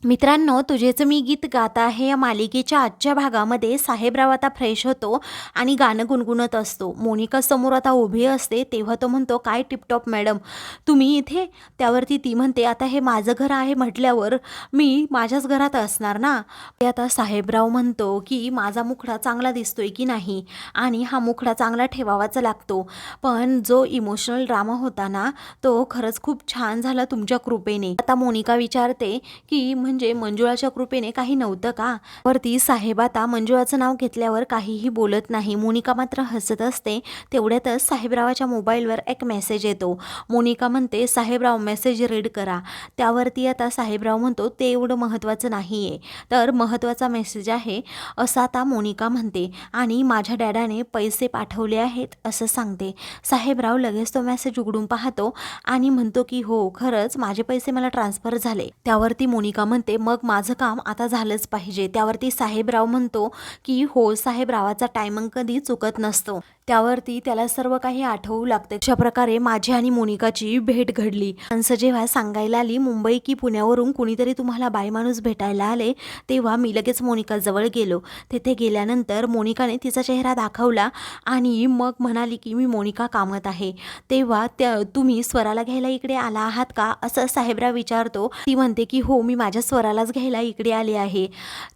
मित्रांनो, तुझेच मी गीत गात आहे या मालिकेच्या आजच्या भागामध्ये साहेबराव आता फ्रेश होतो आणि गाणं गुणगुणत असतो. मोनिका समोर आता उभी असते तेव्हा तो म्हणतो, काय टिपटॉप मॅडम, तुम्ही इथे? त्यावरती ती म्हणते, आता हे माझं घर आहे म्हटल्यावर मी माझ्याच घरात असणार ना. ते आता साहेबराव म्हणतो की माझा मुखडा चांगला दिसतोय की नाही आणि हा मुखडा चांगला ठेवावाचा लागतो, पण जो इमोशनल ड्रामा होता ना तो खरंच खूप छान झाला तुमच्या कृपेने. आता मोनिका विचारते की म्हणजे मंजुळाच्या कृपेने काही नव्हतं का? वरती साहेब आता मंजुळाचं नाव घेतल्यावर काहीही बोलत नाही. मोनिका मात्र हसत असते. तेवढ्यातच साहेबरावाच्या मोबाईलवर एक मेसेज येतो. मोनिका म्हणते, साहेबराव मेसेज रीड करा. त्यावरती आता साहेबराव म्हणतो, ते एवढं महत्त्वाचं नाही आहे. तर महत्त्वाचा मेसेज आहे असं आता मोनिका म्हणते आणि माझ्या डॅडाने पैसे पाठवले आहेत असं सांगते. साहेबराव लगेच तो मेसेज उघडून पाहतो आणि म्हणतो की हो, खरंच माझे पैसे मला ट्रान्सफर झाले. त्यावरती मोनिका म्हणते, मग माझं काम आता झालंच पाहिजे. त्यावरती साहेबराव म्हणतो की हो, साहेबरावाचा टायमिंग कधी चुकत नसतो. त्यावरती त्याला सर्व काही आठवू लागते. अशा प्रकारे माझी आणि मोनिकाची भेट घडली. माणसं जेव्हा सांगायला आली मुंबई की पुण्यावरून कुणीतरी तुम्हाला बाई माणूस भेटायला आले, तेव्हा मी लगेच मोनिकाजवळ गेलो. तेथे गेल्यानंतर मोनिकाने तिचा चेहरा दाखवला आणि मग म्हणाली की मी मोनिका कामत आहे. तेव्हा तुम्ही स्वराला घ्यायला इकडे आला आहात का असं साहेबराव विचारतो. ती म्हणते की हो, मी माझ्या स्वरालाच घ्यायला इकडे आले आहे.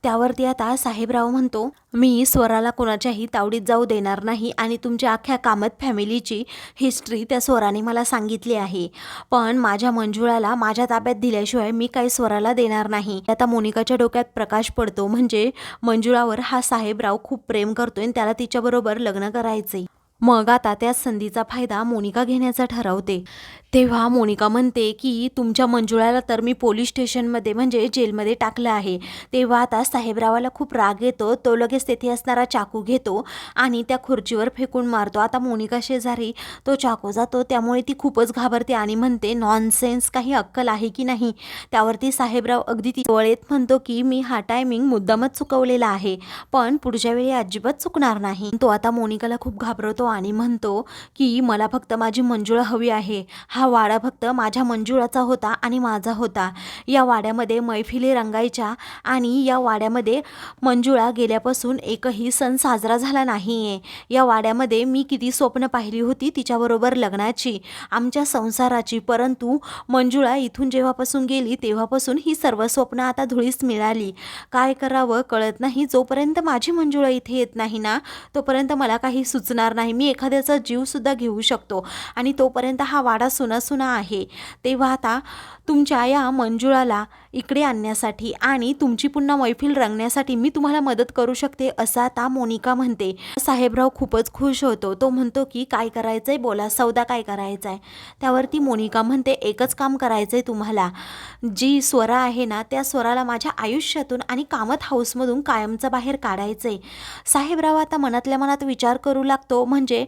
त्यावरती आता साहेबराव म्हणतो, मी स्वराला कोणाच्याही तावडीत जाऊ देणार नाही आणि तुमच्या अख्ख्या कामत फॅमिलीची हिस्ट्री त्या स्वराने मला सांगितली आहे, पण माझ्या मंजुळाला माझ्या ताब्यात दिल्याशिवाय मी काही स्वराला देणार नाही. आता मोनिकाच्या डोक्यात प्रकाश पडतो. म्हणजे मंजुळावर हा साहेबराव खूप प्रेम करतोय आणि त्याला तिच्याबरोबर लग्न करायचे. मग आता त्या संधीचा फायदा मोनिका घेण्याचा ठरवते. तेव्हा मोनिका म्हणते की तुमच्या मंजुळाला तर मी पोलीस स्टेशनमध्ये म्हणजे जेलमध्ये टाकलं आहे. तेव्हा आता साहेबरावाला खूप राग येतो. तो लगेच तेथे असणारा चाकू घेतो आणि त्या खुर्चीवर फेकून मारतो. आता मोनिका शेजारी तो चाकू जातो, त्यामुळे ती खूपच घाबरते आणि म्हणते, नॉनसेन्स, काही अक्कल आहे की नाही? त्यावरती साहेबराव अगदी ती वळेत म्हणतो की मी हा टायमिंग मुद्दामच चुकवलेला आहे, पण पुढच्या वेळी अजिबात चुकणार नाही. तो आता मोनिकाला खूप घाबरतो आणि म्हणतो की मला फक्त माझी मंजुळा हवी आहे. हा वाडा फक्त माझ्या मंजुळाचा होता आणि माझा होता. या वाड्यामध्ये मैफिली रंगायच्या आणि या वाड्यामध्ये मंजुळा गेल्यापासून एकही सण साजरा झाला नाही आहे. या वाड्यामध्ये मी किती स्वप्न पाहिली होती तिच्याबरोबर लग्नाची, आमच्या संसाराची, परंतु मंजुळा इथून जेव्हापासून गेली तेव्हापासून ही सर्व स्वप्न आता धुळीस मिळाली. काय करावं कळत नाही. जोपर्यंत माझी मंजुळा इथे येत नाही ना तोपर्यंत मला काही सुचणार नाही. मी एखाद्याचा जीवसुद्धा घेऊ शकतो आणि तोपर्यंत हा वाडा सुना आहे. तेव्हा आता तुमच्या या मंजुळाला इकडे आणण्यासाठी आणि तुमची पुन्हा मैफिल रंगण्यासाठी मी तुम्हाला मदत करू शकते असं आता मोनिका म्हणते. साहेबराव खूपच खुश होतो. तो म्हणतो की काय करायचंय बोला, सौदा काय करायचा आहे? त्यावरती मोनिका म्हणते, एकच काम करायचंय तुम्हाला. जी स्वरा आहे ना त्या स्वराला माझ्या आयुष्यातून आणि कामत हाऊसमधून कायमचं बाहेर काढायचंय. साहेबराव आता मनातल्या मनात विचार करू लागतो, म्हणजे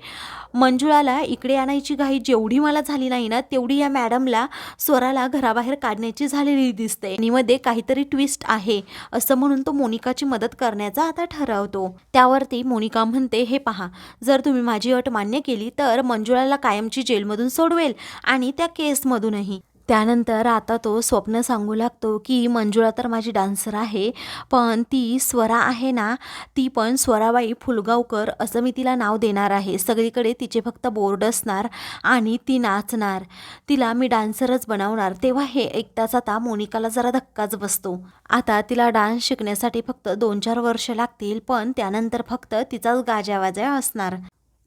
मंजुळाला इकडे आणायची घाई जेवढी मला झाली नाही ना तेवढी या मॅडमला स्वराला घराबाहेर काढण्याची झालेली दिसते आणि मध्ये काहीतरी ट्विस्ट आहे असं म्हणून तो मोनिकाची मदत करण्याचा आता ठरवतो. त्यावरती मोनिका म्हणते, हे पहा, जर तुम्ही माझी अट मान्य केली तर मंजुळाला कायमची जेलमधून सोडवेल आणि त्या केसमधूनही. त्यानंतर आता तो स्वप्न सांगू लागतो की मंजुळा तर माझी डान्सर आहे, पण ती स्वरा आहे ना ती पण स्वराबाई फुलगावकर असं मी तिला नाव देणार आहे. सगळीकडे तिचे फक्त बोर्ड असणार आणि ती नाचणार. तिला मी डान्सरच बनवणार. तेव्हा हे ऐकताच आता मोनिकाला जरा धक्काच बसतो. आता तिला डान्स शिकण्यासाठी फक्त 2-4 वर्ष लागतील, पण त्यानंतर फक्त तिचाच गाजावाजा असणार.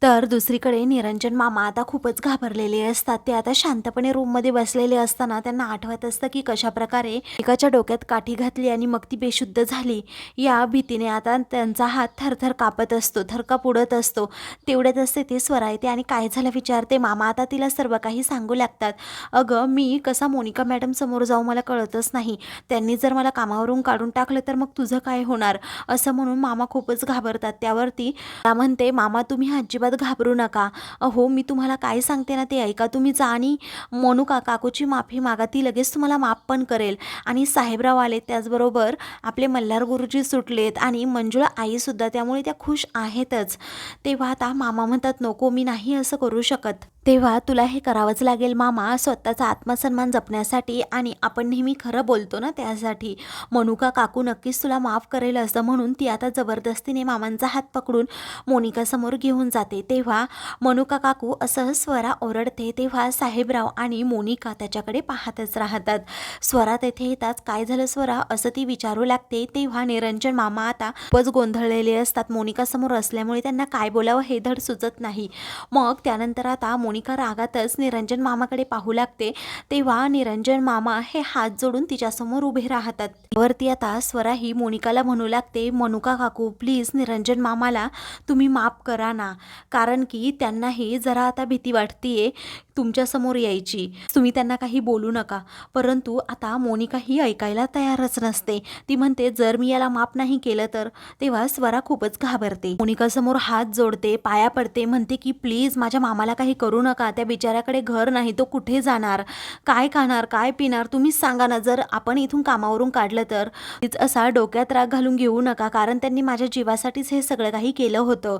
तर दुसरीकडे निरंजन मामा आता खूपच घाबरलेले असतात. ते आता शांतपणे रूममध्ये बसलेले असताना त्यांना आठवत असतं की कशाप्रकारे एकाच्या डोक्यात काठी घातली आणि मग ती बेशुद्ध झाली. या भीतीने आता त्यांचा हात थरथर कापत असतो, थरकाप उडत असतो. तेवढ्यातच ते स्वरा येते आणि काय झालं विचारते. मामा आता तिला सर्व काही सांगू लागतात. अगं, मी कसा मोनिका मॅडम समोर जाऊ मला कळतच नाही. त्यांनी जर मला कामावरून काढून टाकलं तर मग तुझं काय होणार असं म्हणून मामा खूपच घाबरतात. त्यावरती म्हणते, मामा तुम्ही अजिबात घाबरू नका. अहो, मी तुम्हाला काय सांगते ना ते ऐका. तुम्ही जा आणि मोनुका काकूची माफी मागा, ती लगेच तुम्हाला माफ पण करेल. आणि साहेबराव आले, त्याचबरोबर आपले मल्हार गुरुजी सुटलेत आणि मंजुळा आईसुद्धा, त्यामुळे त्या खुश आहेतच. तेव्हा आता मामा म्हणतात, नको, मी नाही असं करू शकत. तेव्हा तुला हे करावंच लागेल मामा, स्वतःचा आत्मसन्मान जपण्यासाठी आणि आपण नेहमी खरं बोलतो ना त्यासाठी. मनुका काकू नक्कीच तुला माफ करेल असं म्हणून ती आता जबरदस्तीने मामांचा हात पकडून मोनिकासमोर घेऊन जाते. तेव्हा मनुका काकू असं स्वरा ओरडते. तेव्हा साहेबराव आणि मोनिका त्याच्याकडे पाहतच राहतात. स्वरा तेथे येताच काय झालं स्वरा असं ती विचारू लागते. तेव्हा निरंजन मामा आता खूपच गोंधळलेले असतात. मोनिकासमोर असल्यामुळे त्यांना काय बोलावं हे धड सुचत नाही. मग त्यानंतर आता मोनिका रागातच निरंजन मामाकडे पाहू लागते. तेव्हा निरंजन मामा हे हात जोडून तिच्यासमोर उभे राहतात. वरती आता स्वरा ही मोनिकाला म्हणू लागते, मनुका काकू प्लीज निरंजन मामाला तुम्ही माफ करा ना, कारण की त्यांनाही जरा आता भीती वाटतीये तुमच्यासमोर यायची. तुम्ही त्यांना काही बोलू नका. परंतु आता मोनिका ही ऐकायला तयारच नसते. ती म्हणते जर मी याला माफ नाही केलं तर. तेव्हा स्वरा खूपच घाबरते. मोनिकासमोर हात जोडते, पाया पडते, म्हणते की प्लीज माझ्या मामाला काही करू नका. त्या बिचाऱ्याकडे घर नाही, तो कुठे जाणार, काय खाणार, काय पिणार, तुम्हीच सांगा ना. जर आपण इथून कामावरून काढलं तर. प्लीज असा डोक्यात राग घालून घेऊ नका, कारण त्यांनी माझ्या जीवासाठीच हे सगळं काही केलं होतं.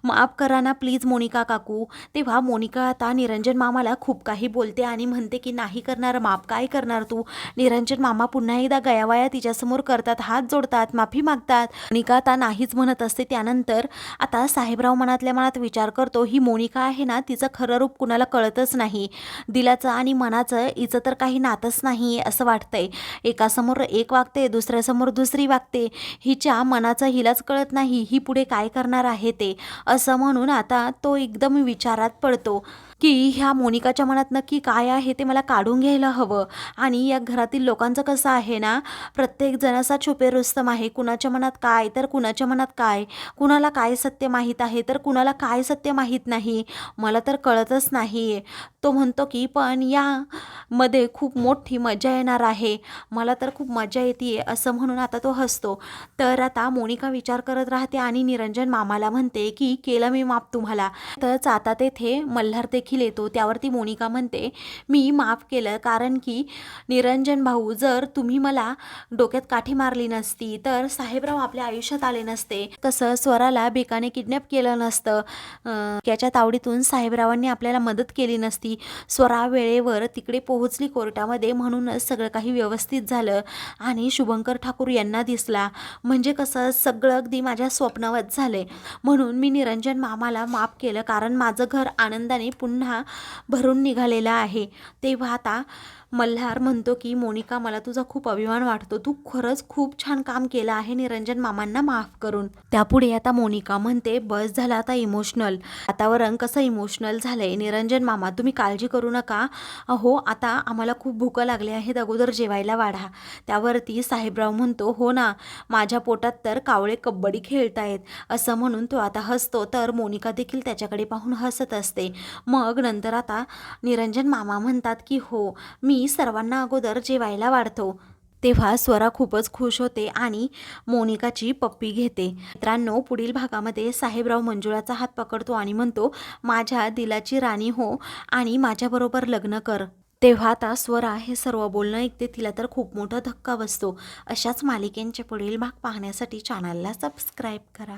माफ करा ना प्लीज मोनिका काकू. तेव्हा मोनिका आता निरंजन मामाला खूप काही बोलते आणि म्हणते की नाही करणार माफ, काय करणार तू. निरंजन मामा पुन्हा एकदा गयावया तिच्यासमोर करतात, हात जोडतात, माफी मागतात. मोनिका आता नाहीच म्हणत असते. त्यानंतर आता साहेबराव मनातल्या मनात विचार करतो, ही मोनिका आहे ना, तिचं खरं रूप कुणाला कळतच नाही. दिलाचं आणि मनाचं हिचं तर काही नातंच नाही असं वाटतंय. एकासमोर एक वागते, दुसऱ्यासमोर दुसरी वागते. हिच्या मनाचं हिलाच कळत नाही, ही पुढे काय करणार आहे ते. असं म्हणून आता तो एकदम विचारात पडतो की ह्या मोनिकाच्या मनात नक्की काय आहे ते मला काढून घ्यायला हवं. आणि या घरातील लोकांचं कसं आहे ना, प्रत्येक जण असा छुपे रुस्तम आहे. कुणाच्या मनात काय तर कुणाच्या मनात काय, कुणाला काय सत्य माहीत आहे तर कुणाला काय सत्य माहीत नाही, मला तर कळतच नाही. तो म्हणतो की पण यामध्ये खूप मोठी मजा येणार आहे, मला तर खूप मजा येते असं म्हणून आता तो हसतो. तर आता मोनिका विचार करत राहते आणि निरंजन मामाला म्हणते की केलं मी माफ तुम्हाला. तरच आता तेथे मल्हार देखील येतो. त्यावरती मोनिका म्हणते मी माफ केलं कारण की निरंजन भाऊ, जर तुम्ही मला डोक्यात काठी मारली नसती तर साहेबराव आपल्या आयुष्यात आले नसते. कसं स्वराला बेकाने किडनॅप केलं नसतं, त्याच्या तावडीतून साहेबरावांनी आपल्याला मदत केली नसती. स्वरा वेळेवर तिकडे पोहोचली कोर्टामध्ये, म्हणूनच सगळं काही व्यवस्थित झालं आणि शुभंकर ठाकूर यांना दिसला. म्हणजे कसं सगळं अगदी माझ्या स्वप्नावत झाले. म्हणून मी निरंजन मामाला माफ केलं, कारण माझं घर आनंदाने पुन्हा भरून निघालेलं आहे. तेव्हा आता मल्हार म्हणतो की मोनिका मला तुझा खूप अभिमान वाटतो, तू खरंच खूप छान काम केलं आहे निरंजन मामांना माफ करून. त्यापुढे आता मोनिका म्हणते बस झालं आता इमोशनल. वातावरण कसं इमोशनल झालंय. निरंजन मामा तुम्ही काळजी करू नका. हो आता आम्हाला खूप भूक लागली आहेत, अगोदर जेवायला वाढा. त्यावरती साहेबराव म्हणतो हो ना, माझ्या पोटात तर कावळे कबड्डी खेळतायत असं म्हणून तो आता हसतो. तर मोनिका देखील त्याच्याकडे पाहून हसत असते. मग नंतर आता निरंजन मामा म्हणतात की हो मी सर्वांना अगोदर जेवायला वाढतो. तेव्हा स्वरा खूपच खुश होते आणि मोनिकाची पप्पी घेते. मित्रांनो पुढील भागामध्ये साहेबराव मंजुळाचा हात पकडतो आणि म्हणतो माझ्या दिलाची राणी हो आणि माझ्याबरोबर लग्न कर. तेव्हा आता स्वरा हे सर्व बोलणं ऐकते. तिला तर खूप मोठा धक्का बसतो. अशाच मालिकेंचे पुढील भाग पाहण्यासाठी चॅनलला सबस्क्राईब करा.